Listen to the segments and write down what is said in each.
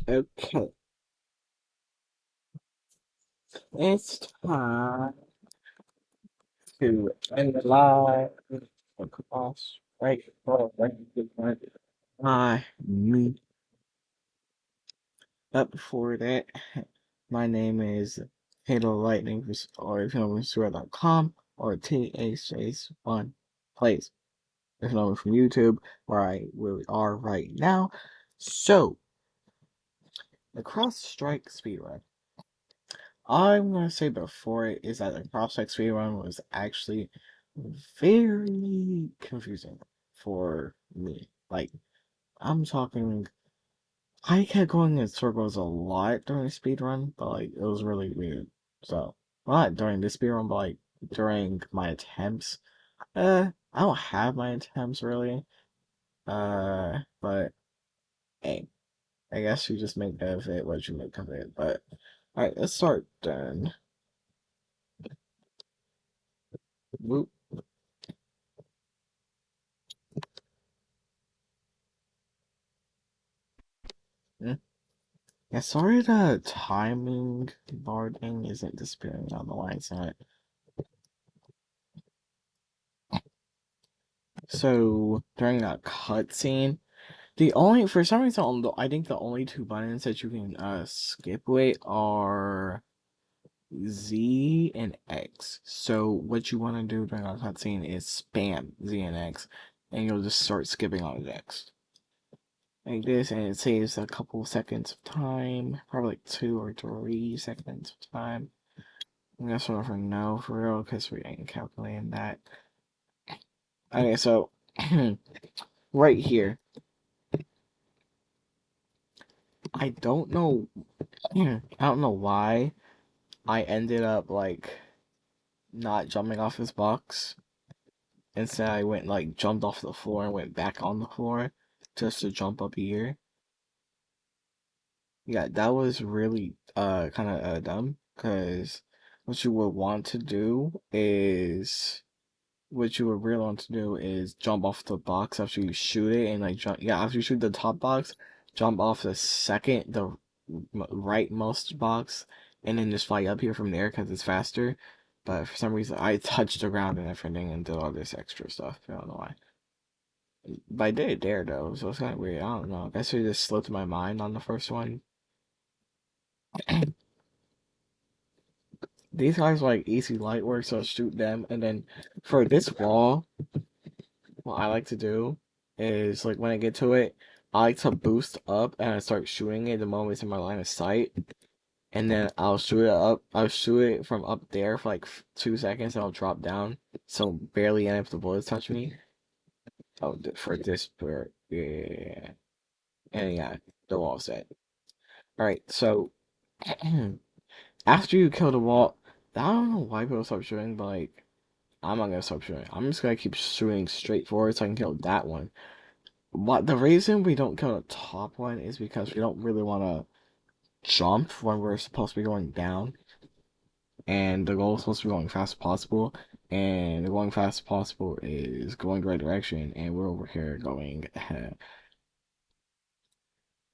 Okay, it's time to end the live across right for me. But before that, my name is Halo Lightning, or if you know me, or THS1 Plays. If you know me from YouTube, where we are right now. So, the Cross Strike speedrun. I'm gonna say before it is that the Prospect speedrun was actually very confusing for me. Like, I'm talking, I kept going in circles a lot during the speedrun, but like, it was really weird. So, well, not during the speedrun, but like, during my attempts. I don't have my attempts really. But hey, I guess you just make of it what you make of it. But, alright, let's start then. Whoop. Yeah, sorry the timing bar thing isn't disappearing on the line side. So during that cutscene, for some reason I think the only two buttons that you can skip with are Z and X. So what you want to do during that cutscene is spam Z and X, and you'll just start skipping all the X like this, and it saves a couple seconds of time, probably like 2 or 3 seconds of time. I guess we'll never know for real because we ain't calculating that. Okay, so right here, I don't know, I don't know why I ended up like not jumping off this box. Instead, I went like jumped off the floor and went back on the floor just to jump up here. Yeah, that was really kind of dumb because what you would want to do is what you would really want to do is jump off the box after you shoot it and like jump. Yeah, after you shoot the top box, jump off the rightmost box, and then just fly up here from there because it's faster. But for some reason, I touched the ground and everything and did all this extra stuff. I don't know why. But I did it there though, so it's kind of weird. I don't know. I guess it just slipped my mind on the first one. These guys are like easy light work, so I'll shoot them. And then for this wall, what I like to do is like when I get to it, I like to boost up and I start shooting it the moment it's in my line of sight. And then I'll shoot it from up there for like 2 seconds and I'll drop down. So barely any of the bullets touch me. Oh, for this part. Yeah. And yeah, the wall set. Alright, so after you kill the wall, I don't know why people stop shooting, but like, I'm not gonna stop shooting. I'm just gonna keep shooting straight forward so I can kill that one. What the reason we don't kill the top one is because we don't really want to jump when we're supposed to be going down, and the goal is supposed to be going fast as possible. And the going fast as possible is going the right direction, and we're over here going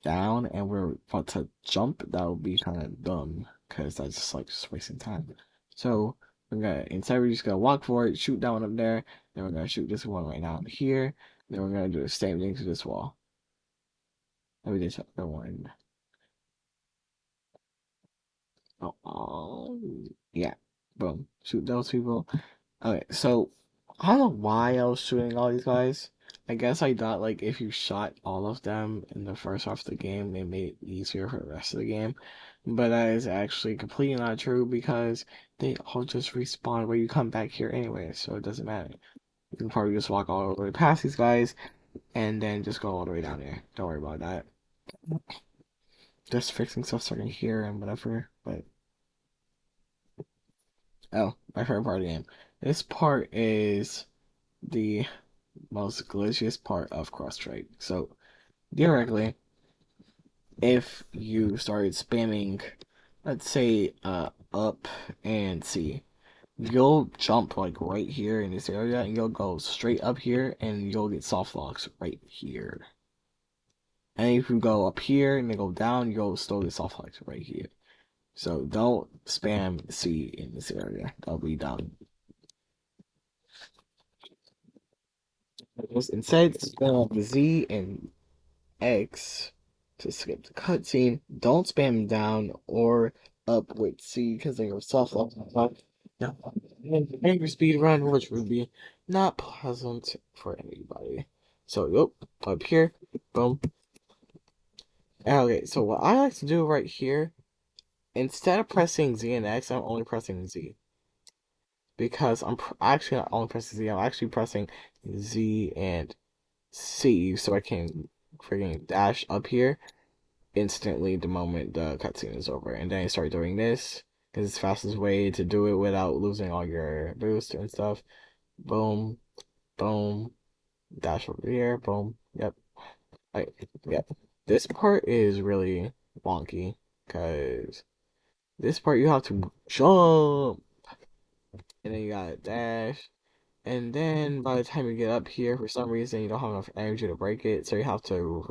down, and we're about to jump. That would be kind of dumb because that's just wasting time. So instead we're just gonna walk for it, shoot that one up there, then we're gonna shoot this one right now here. Then we're gonna do the same thing to this wall. Let me just the one. Oh, yeah. Boom. Shoot those people. Okay, so I don't know why I was shooting all these guys. I guess I thought like if you shot all of them in the first half of the game, it made it easier for the rest of the game. But that is actually completely not true because they all just respawn where you come back here anyway, so it doesn't matter. You can probably just walk all the way past these guys and then just go all the way down there. Don't worry about that. Just fixing stuff starting here and whatever, but oh, my favorite part of the game. This part is the most glitchiest part of Cross-Strike. So, theoretically, if you started spamming, let's say, up and C, you'll jump like right here in this area and you'll go straight up here and you'll get soft locks right here. And if you go up here and then go down, you'll slowly soft select right here. So don't spam C in this area. That'll be dumb. Instead, spam the Z and X to skip the cutscene. Don't spam down or up with C because they are soft lock. Yeah. And angry speed run, which would be not pleasant for anybody. So, yep, up here, boom. Okay, so what I like to do right here, instead of pressing Z and X, I'm only pressing Z. Because actually not only pressing Z, I'm actually pressing Z and C so I can freaking dash up here instantly the moment the cutscene is over. And then I start doing this because it's the fastest way to do it without losing all your boost and stuff. Boom, boom, dash over here, boom. Yep. I, yep. This part is really wonky because this part you have to jump and then you gotta dash. And then by the time you get up here, for some reason you don't have enough energy to break it, so you have to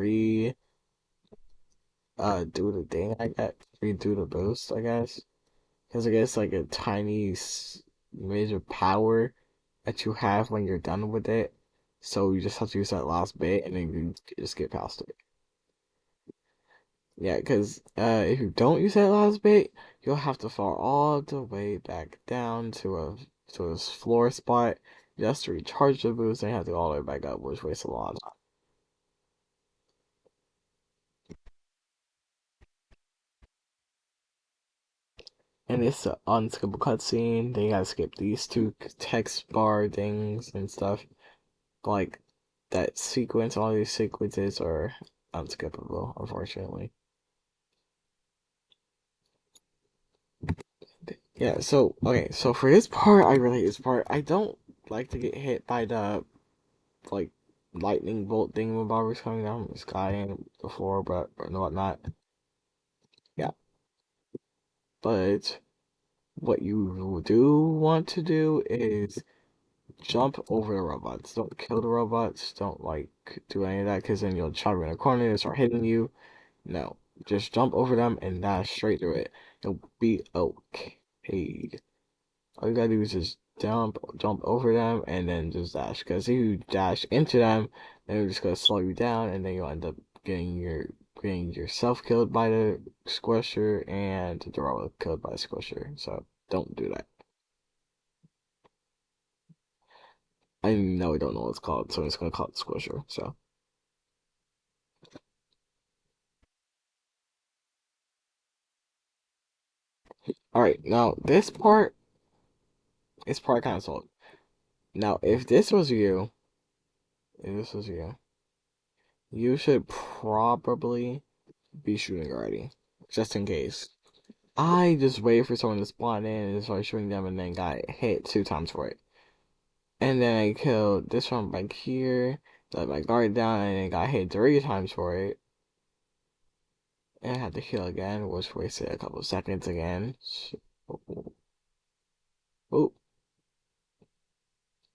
do the thing, I guess, redo the boost, I guess. Because I guess like a tiny major power that you have when you're done with it. So you just have to use that last bit and then you just get past it. Yeah, because if you don't use that last bit, you'll have to fall all the way back down to a floor spot just to recharge the boost and you have to go all the way back up, which wastes a lot of time. And it's an unskippable cutscene. Then you gotta skip these two text bar things and stuff. Like that sequence, all these sequences are unskippable, unfortunately. Yeah, so okay, so for this part, I really hate this part. I don't like to get hit by the like lightning bolt thingamabobbers coming down from the sky and the floor, but and whatnot. Yeah, but what you do want to do is jump over the robots. Don't kill the robots. Don't like do any of that because then you'll try to in a corner and start hitting you. No, just jump over them and dash straight through it. You'll be okay. All you gotta do is just jump over them, and then just dash. Because if you dash into them, then they're just gonna slow you down, and then you'll end up getting yourself killed by the squisher and the robot killed by the squisher. So don't do that. I know I don't know what it's called, so it's gonna call it squisher. So all right, now this part kind of sold. Now if this was you, you should probably be shooting already, just in case. I just waited for someone to spawn in and started shooting them and then got hit 2 times for it. And then I killed this one back here, let my guard down, and then got hit 3 times for it. And I had to heal again, which wasted a couple seconds again. Oh,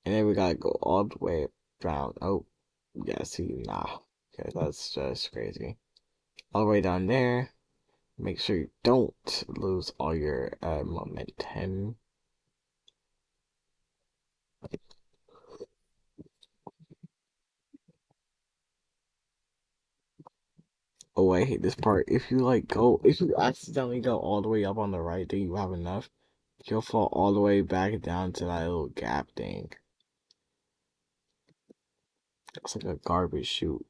and then we gotta go all the way down. Oh, yeah, see, nah. Okay, that's just crazy. All the way down there. Make sure you don't lose all your momentum. Oh, I hate this part. If you accidentally go all the way up on the right, then you have enough. You'll fall all the way back down to that little gap thing. It's like a garbage chute.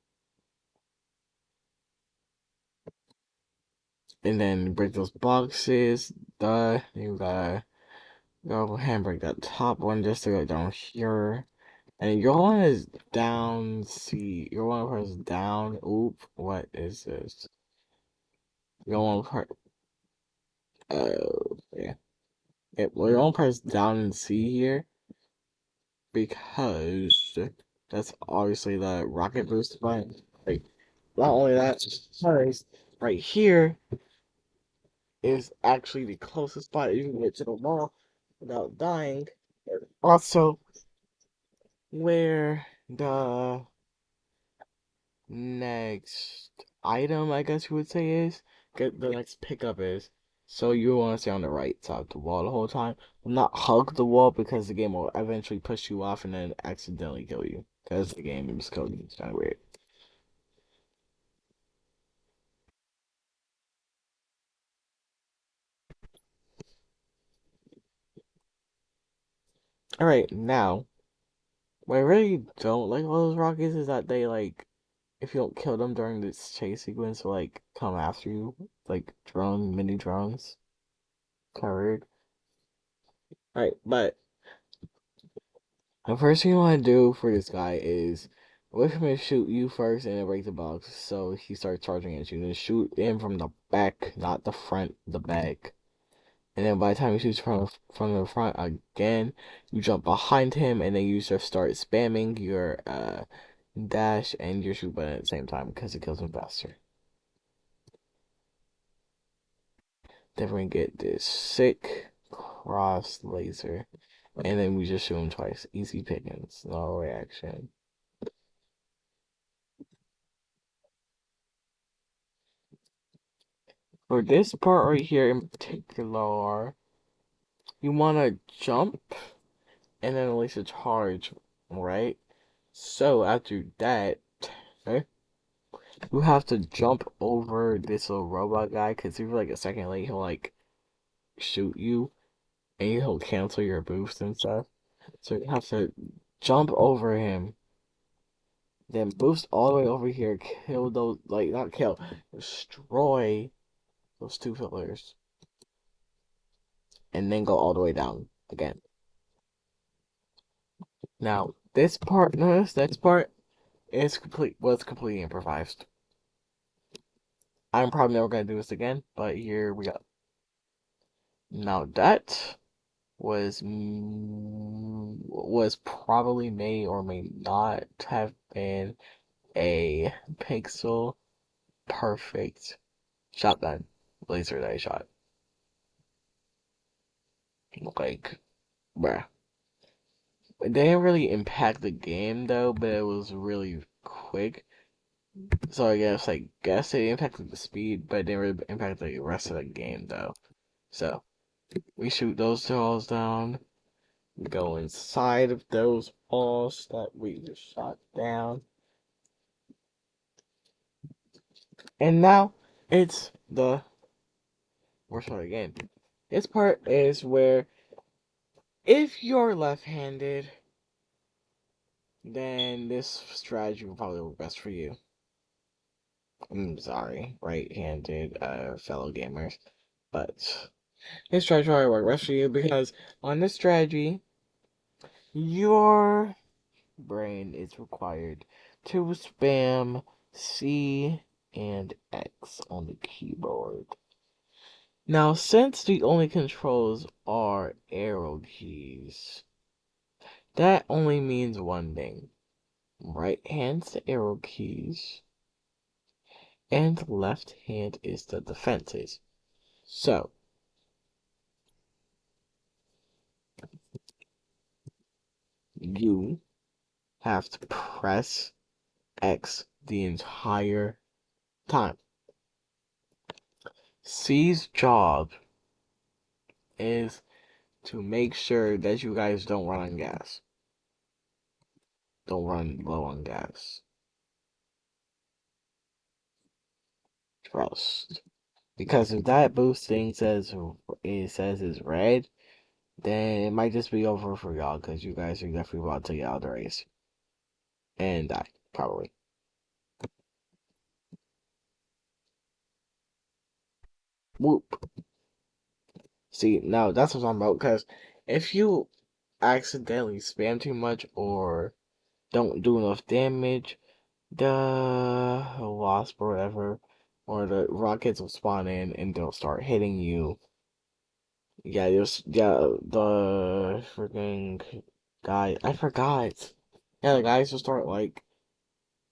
And then break those boxes. You gotta go ahead and break that top one just to go down here. And your one is down. See, your one part is down. Oop, what is this? Your one part. Yeah. Well, your own part is down in C here because that's obviously the rocket boost button. Like, not only that, because right here is actually the closest spot you can get to the wall without dying. Also, where the next item, I guess you would say, is. The next pickup is. So you want to stay on the right side of the wall the whole time. Not hug the wall because the game will eventually push you off and then accidentally kill you. Because the game is coding. It's kind of weird. Alright, now, what I really don't like about those rockets is that they, like, if you don't kill them during this chase sequence, they'll, like, come after you. Like, mini drones. Covered. Alright, but the first thing you want to do for this guy is wait for him to shoot you first and then break the box so he starts charging at you. Then shoot him from the back, not the front, the back. And then by the time he shoots from the front again, you jump behind him and then you just start spamming your dash and your shoot button at the same time because it kills him faster. Then we're gonna get this sick cross laser. And then we just shoot him twice. Easy pickings, no reaction. For this part right here in particular, you want to jump and then release a charge, right? So after that, okay, you have to jump over this little robot guy because if you're like a second late, he'll like shoot you and he'll cancel your boost and stuff. So you have to jump over him, then boost all the way over here, kill those, like, not kill, destroy those two pillars, and then go all the way down again. Now, this part, notice this part is was completely improvised. I'm probably never gonna do this again, but here we go. Now that was probably may or may not have been a pixel perfect shotgun laser that I shot. Like, bruh. It didn't really impact the game though, but it was really quick. So I guess it impacted the speed, but it didn't really impact the rest of the game though. So we shoot those two walls down, go inside of those walls that we just shot down, and now it's the worst part of the game. This part is where if you're left-handed, then this strategy will probably work best for you. I'm sorry, right-handed fellow gamers, but this strategy will work best for you because on this strategy, your brain is required to spam C and X on the keyboard. Now, since the only controls are arrow keys, that only means one thing. Right hand's the arrow keys, and left hand is the defenses. So, you have to press X the entire time. C's job is to make sure that you guys don't run on gas. Don't run low on gas. Trust. Because if that boosting says is red, then it might just be over for y'all because you guys are definitely about to get out of the race. And die, probably. Whoop. See, now that's what I'm talking about, because if you accidentally spam too much or don't do enough damage, the wasp or whatever, or the rockets will spawn in and they'll start hitting you. The freaking guy, I forgot. Yeah, the guys will start like,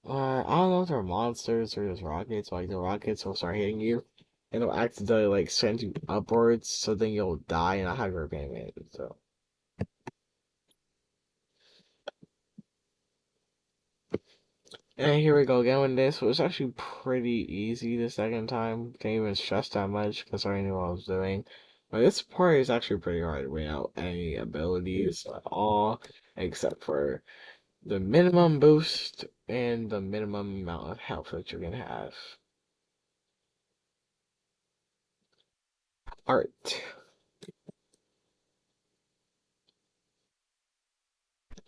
I don't know if they're monsters or just rockets, but, like the rockets will start hitting you, and they'll accidentally like send you upwards, so then you'll die and not have your payment. So, And here we go again with this. It was actually pretty easy the second time. Didn't even stress that much because I already knew what I was doing. But this part is actually pretty hard without any abilities at all, except for the minimum boost and the minimum amount of health that you can have. Art.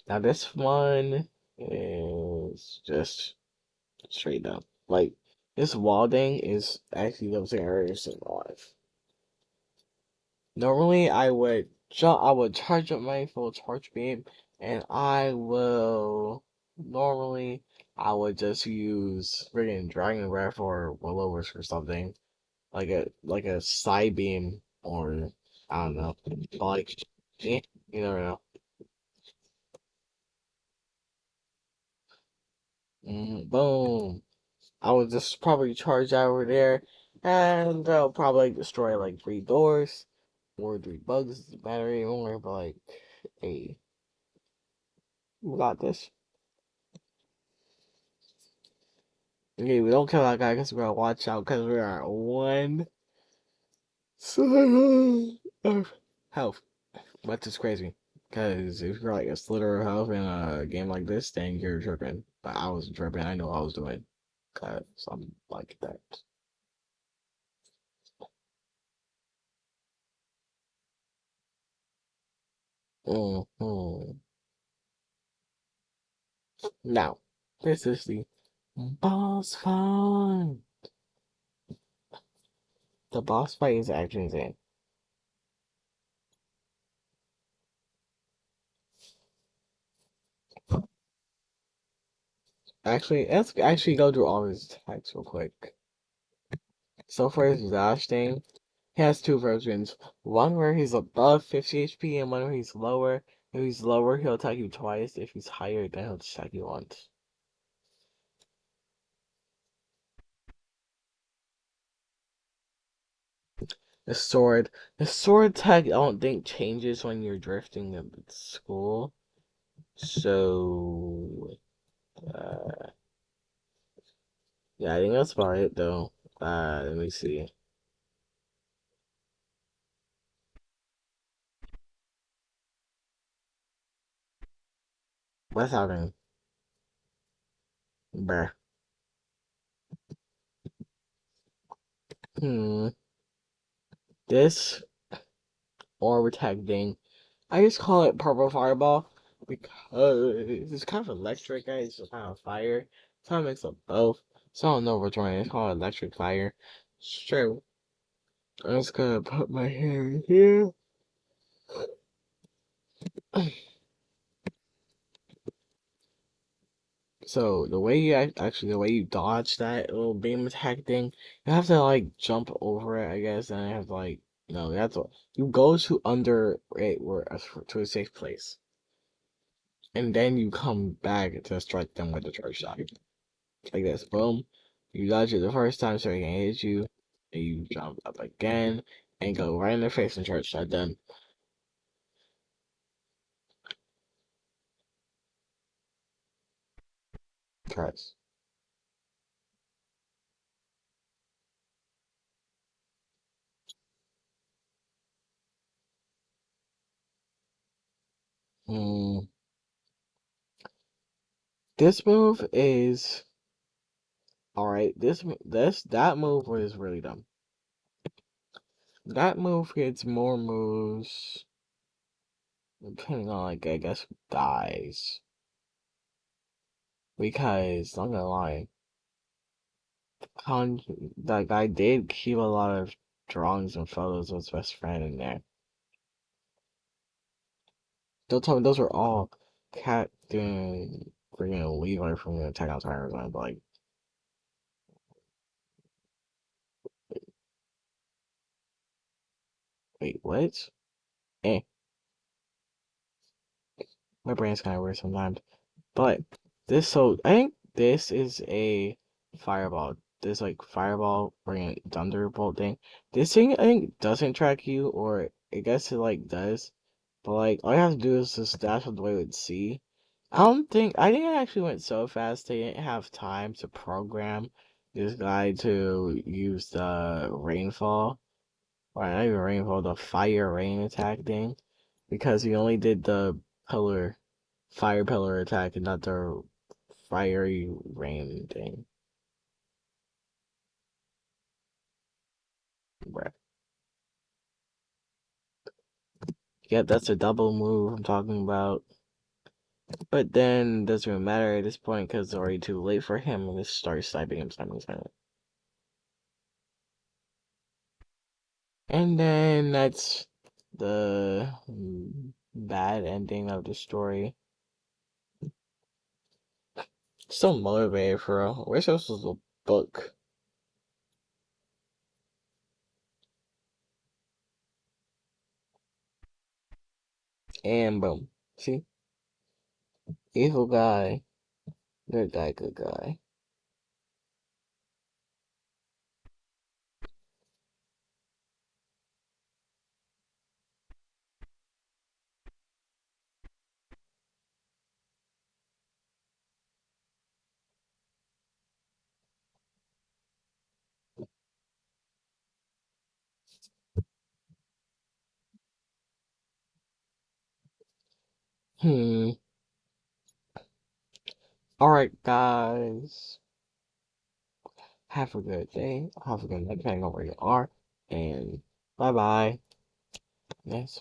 Now this one is just straight up. Like, this wall thing is actually the most areas in my life. Normally, I would charge up my full charge beam, and normally, I would just use friggin' Dragon Breath or Will-O-Wisp or something, like a side beam, or, I don't know, but like, you never know. Boom. I would just probably charge over there, and I'll probably destroy like 3 doors or 3 bugs. Doesn't matter anymore. But like, hey, we got this. Okay, we don't kill that guy because we gotta watch out because we are at one cycle of health. But it's crazy because if you're like a slither of health in a game like this, then you're tripping. But I was tripping. I know what I was doing because I'm like that. Hmm. Now, this is the boss fight. The boss fight is actually insane. Actually, let's actually go through all his attacks real quick. So for his dash thing, he has 2 versions. One where he's above 50 HP and one where he's lower. If he's lower, he'll attack you twice. If he's higher, then he'll just attack you once. The sword. The sword tag I don't think changes when you're drifting at school. So, yeah, I think that's about it though. Let me see. What's happening? Bruh. Hmm. This orb attack thing, I just call it purple fireball because it's kind of electric, guys. It's kind of fire. It's kind of mix of both. So I don't know which one. It's called electric fire. Sure. I'm just gonna put my hand here. So the way you dodge that little beam attack thing, you have to like jump over it, I guess, and you have to like no, that's what you go to under it where to a safe place, and then you come back to strike them with the charge shot like this. Boom, you dodge it the first time so he can hit you, and you jump up again and go right in their face and charge shot them. Correct. Hmm. This move is all right. That move was really dumb. That move gets more moves depending on like I guess who dies. Because I'm not gonna lie, Con that guy did keep a lot of drawings and photos of his best friend in there. Don't tell me those were all Cat doing freaking Levi from the Attack on Titan, but like wait, what? Eh, my brain's kinda weird sometimes. But I think this is a fireball. This like fireball bring thunderbolt thing. This thing I think doesn't track you, or I guess it like does. But like all you have to do is just dash out the way with C, I think it actually went so fast they didn't have time to program this guy to use the rainfall, or not even rainfall, the fire rain attack thing, because he only did the pillar, fire pillar attack and not the fiery rain thing. Right. Yep, that's a double move I'm talking about. But then it doesn't even matter at this point because it's already too late for him and just start sniping him, sniping, sniping. And then that's the bad ending of the story. Still motivated for real. Wish this was a book. And boom. See? Evil guy. Good guy, good guy. Hmm. Alright, guys. Have a good day. Have a good night, depending on where you are. And bye bye. Yes.